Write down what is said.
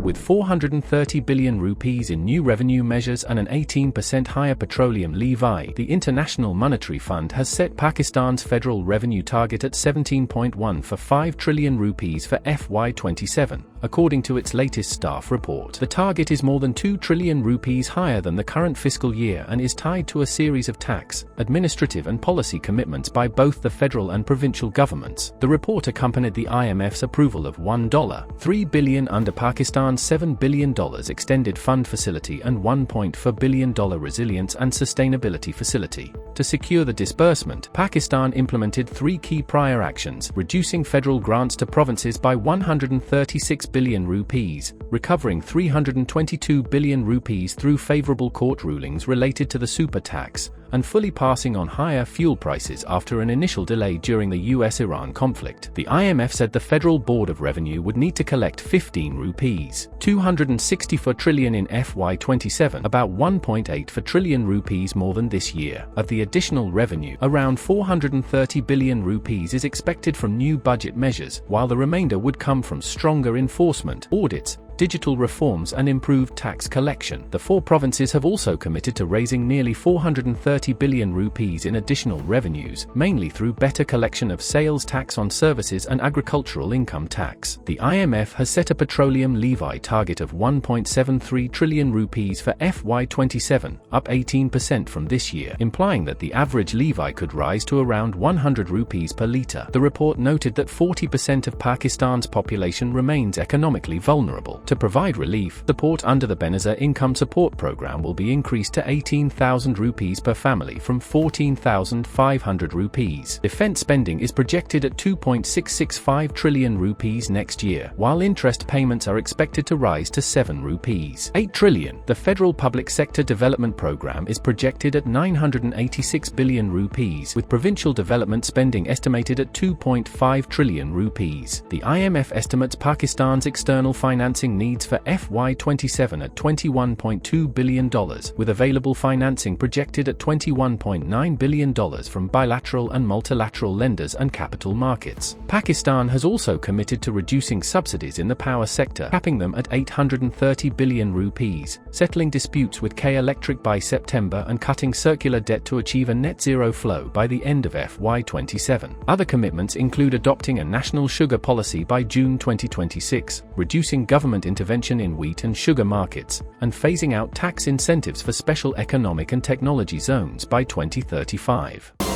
with 430 billion rupees in new revenue measures and an 18% higher petroleum levy. The International Monetary Fund has set Pakistan's federal revenue target at 17.15 trillion rupees for FY27, according to its latest staff report. The target is more than 2 trillion rupees higher than the current fiscal year and is tied to a series of tax, administrative and policy commitments by both the federal and provincial governments. The report accompanied the IMF's approval of $1.3 billion under Pakistan's $7 billion extended fund facility and $1.4 billion resilience and sustainability facility. To secure the disbursement, Pakistan implemented 3 key prior actions: reducing federal grants to provinces by 136 billion rupees, recovering 322 billion rupees through favorable court rulings related to the super tax, and fully passing on higher fuel prices after an initial delay during the US-Iran conflict. The IMF said the Federal Board of Revenue would need to collect 15 rupees 264 trillion in FY27, about 1.84 trillion rupees more than this year. Of the additional revenue, around 430 billion rupees is expected from new budget measures, while the remainder would come from stronger enforcement, audits, digital reforms and improved tax collection. The 4 provinces have also committed to raising nearly 430 billion rupees in additional revenues, mainly through better collection of sales tax on services and agricultural income tax. The IMF has set a petroleum levy target of 1.73 trillion rupees for FY27, up 18% from this year, implying that the average levy could rise to around 100 rupees per litre. The report noted that 40% of Pakistan's population remains economically vulnerable. To provide relief, support under the Benazir Income Support Program will be increased to 18,000 rupees per family from 14,500 rupees. Defense spending is projected at 2.665 trillion rupees next year, while interest payments are expected to rise to 7 rupees 8 trillion. The Federal Public Sector Development Program is projected at 986 billion rupees, with provincial development spending estimated at 2.5 trillion rupees. The IMF estimates Pakistan's external financing needs for FY27 at $21.2 billion, with available financing projected at $21.9 billion from bilateral and multilateral lenders and capital markets. Pakistan has also committed to reducing subsidies in the power sector, capping them at 830 billion rupees, settling disputes with K Electric by September and cutting circular debt to achieve a net zero flow by the end of FY27. Other commitments include adopting a national sugar policy by June 2026, reducing government intervention in wheat and sugar markets, and phasing out tax incentives for special economic and technology zones by 2035.